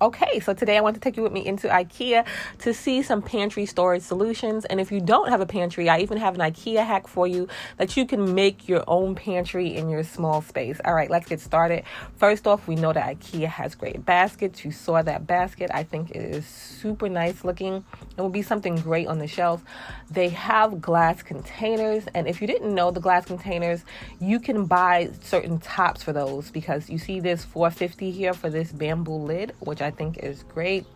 Okay, so today I want to take you with me into Ikea to see some pantry storage solutions. And if you don't have a pantry, I even have an Ikea hack for you that you can make your own pantry in your small space. All right, let's get started. First off, we know that Ikea has great baskets. You saw that basket. I think it is super nice looking. It will be something great on the shelf. They have glass containers. And if you didn't know, the glass containers, you can buy certain tops for those, because you see this $4.50 here for this bamboo lid, which I think is great.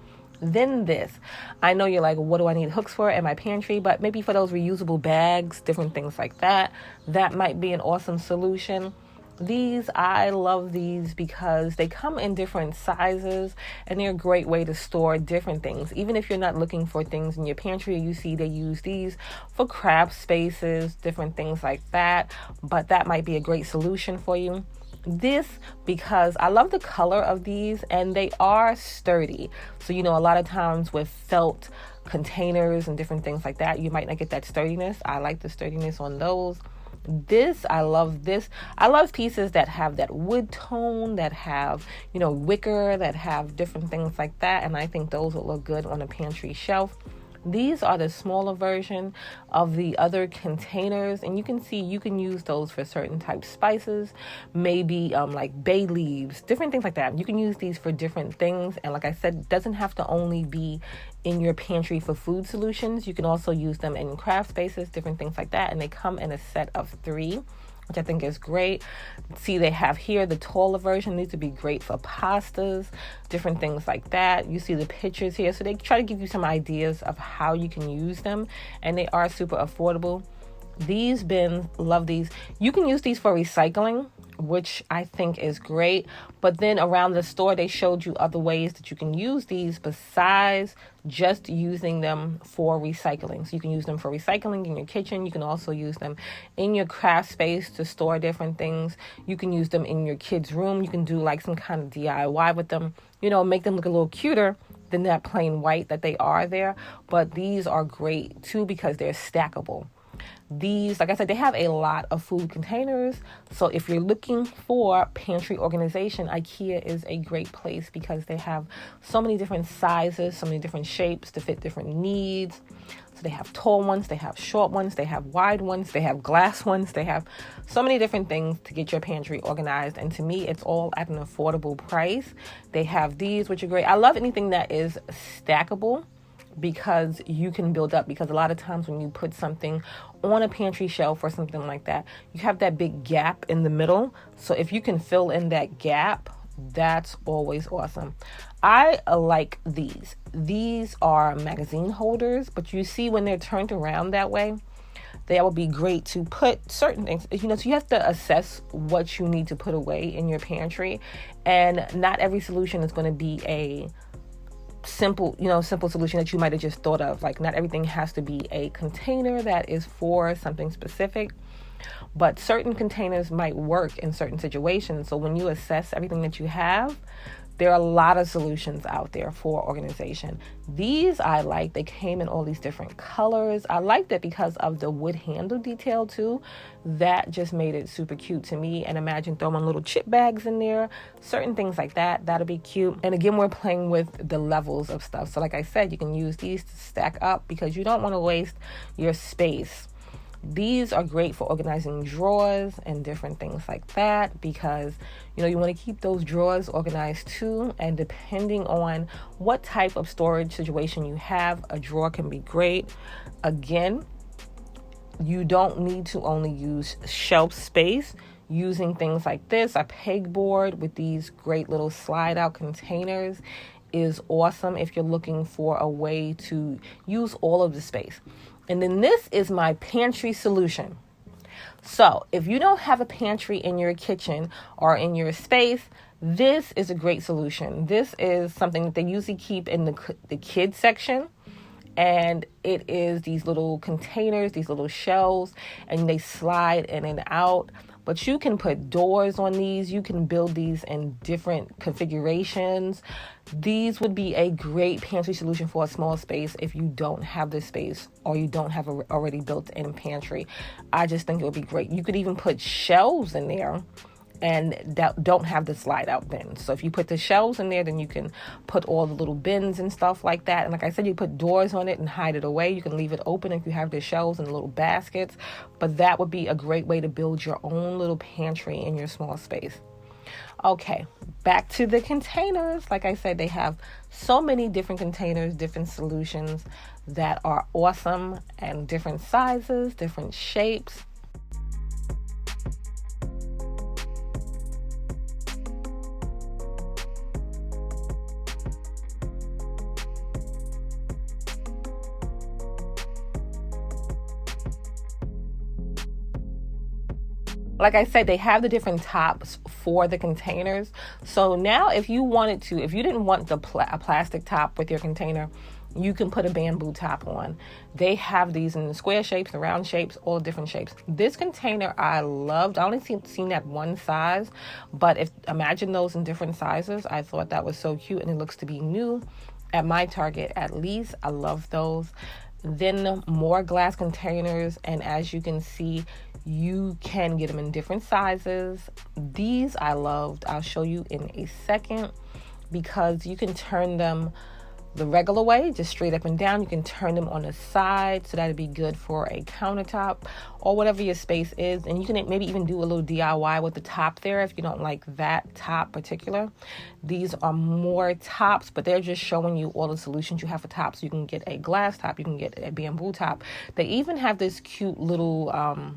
Then this, I know you're like, what do I need hooks for in my pantry? But maybe for those reusable bags, different things like that, that might be an awesome solution. These, I love these because they come in different sizes and they're a great way to store different things. Even if you're not looking for things in your pantry, you see they use these for craft spaces, different things like that. But that might be a great solution for you. This, because I love the color of these and they are sturdy. So, a lot of times with felt containers and different things like that, you might not get that sturdiness. I like the sturdiness on those. I love this. I love pieces that have that wood tone, that have, wicker, that have different things like that. And I think those will look good on a pantry shelf. These are the smaller version of the other containers, and you can see you can use those for certain types of spices, maybe like bay leaves, different things like that. You can use these for different things, and like I said, it doesn't have to only be in your pantry for food solutions. You can also use them in craft spaces, different things like that, and they come in a set of 3. Which I think is great. See, they have here the taller version. These would be great for pastas, different things like that. You see the pictures here. So they try to give you some ideas of how you can use them. And they are super affordable. These bins, love these. You can use these for recycling, which I think is great. But then around the store, they showed you other ways that you can use these besides just using them for recycling. So you can use them for recycling in your kitchen. You can also use them in your craft space to store different things. You can use them in your kids' room. You can do like some kind of DIY with them, make them look a little cuter than that plain white that they are there. But these are great too because they're stackable. These, like I said, they have a lot of food containers. So if you're looking for pantry organization, Ikea is a great place because they have so many different sizes, so many different shapes to fit different needs. So they have tall ones, they have short ones, they have wide ones, they have glass ones, they have so many different things to get your pantry organized. And to me, it's all at an affordable price. They have these, which are great. I love anything that is stackable, because you can build up, because a lot of times when you put something on a pantry shelf or something like that, you have that big gap in the middle. So if you can fill in that gap, that's always awesome. I like these. These are magazine holders, but you see when they're turned around that way, they will be great to put certain things, so you have to assess what you need to put away in your pantry. And not every solution is going to be a simple solution that you might have just thought of. Like, not everything has to be a container that is for something specific, but certain containers might work in certain situations. So when you assess everything that you have, there are a lot of solutions out there for organization. These I like. They came in all these different colors. I liked it because of the wood handle detail too. That just made it super cute to me. And imagine throwing little chip bags in there, certain things like that. That'll be cute. And again, we're playing with the levels of stuff. So like I said, you can use these to stack up because you don't want to waste your space. These are great for organizing drawers and different things like that, because you want to keep those drawers organized too. And depending on what type of storage situation you have, a drawer can be great. Again, you don't need to only use shelf space. Using things like this, a pegboard with these great little slide out containers, is awesome if you're looking for a way to use all of the space. And then this is my pantry solution. So if you don't have a pantry in your kitchen or in your space, this is a great solution. This is something that they usually keep in the kids section. And it is these little containers, these little shelves, and they slide in and out. But you can put doors on these. You can build these in different configurations. These would be a great pantry solution for a small space if you don't have the space or you don't have a already built-in pantry. I just think it would be great. You could even put shelves in there and that don't have the slide out bins. So if you put the shelves in there, then you can put all the little bins and stuff like that. And like I said, you put doors on it and hide it away. You can leave it open if you have the shelves and the little baskets, but that would be a great way to build your own little pantry in your small space. Okay, back to the containers. Like I said, they have so many different containers, different solutions that are awesome, and different sizes, different shapes. Like I said, they have the different tops for the containers. So now if you wanted to, if you didn't want a plastic top with your container, you can put a bamboo top on. They have these in the square shapes, the round shapes, all different shapes. This container I loved. I only seen that one size, but imagine those in different sizes. I thought that was so cute, and it looks to be new at my Target at least. I love those. Then more glass containers, and as you can see, you can get them in different sizes. These I loved. I'll show you in a second, because you can turn them the regular way, just straight up and down. You can turn them on the side, so that'd be good for a countertop or whatever your space is. And you can maybe even do a little DIY with the top there if you don't like that top particular. These are more tops, but they're just showing you all the solutions you have for tops. You can get a glass top, you can get a bamboo top. They even have this cute little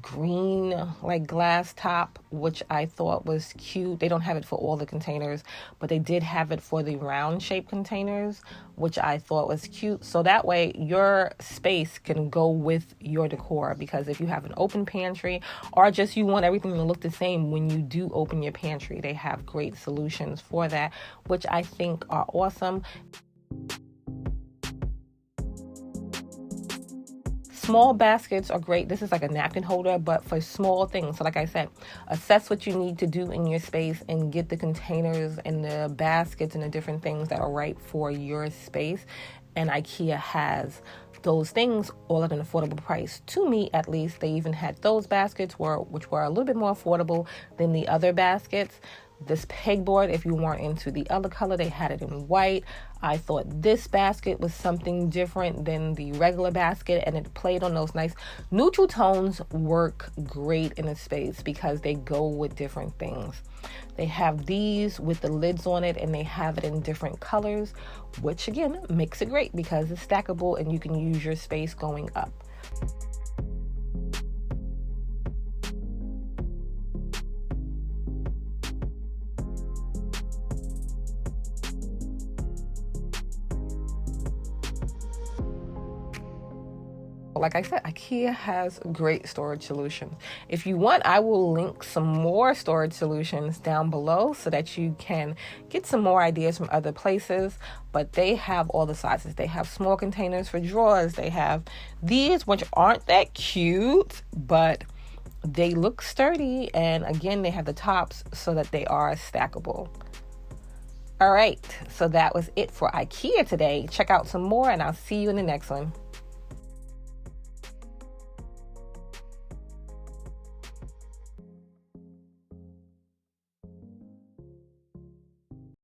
green like glass top, which I thought was cute. They don't have it for all the containers, but they did have it for the round shaped containers, which I thought was cute. So that way your space can go with your decor, because if you have an open pantry, or just you want everything to look the same when you do open your pantry, they have great solutions for that, which I think are awesome. Small baskets are great. This is like a napkin holder, but for small things. So like I said, assess what you need to do in your space and get the containers and the baskets and the different things that are right for your space. And Ikea has those things all at an affordable price. To me, at least, they even had those baskets which were a little bit more affordable than the other baskets. This pegboard, if you weren't into the other color, they had it in white. I thought this basket was something different than the regular basket, and it played on those nice neutral tones. Work great in a space because they go with different things. They have these with the lids on it, and they have it in different colors, which again makes it great because it's stackable and you can use your space going up. Like I said, Ikea has great storage solutions. If you want, I will link some more storage solutions down below so that you can get some more ideas from other places. But they have all the sizes. They have small containers for drawers. They have these, which aren't that cute, but they look sturdy. And again, they have the tops so that they are stackable. All right, so that was it for Ikea today. Check out some more, and I'll see you in the next one.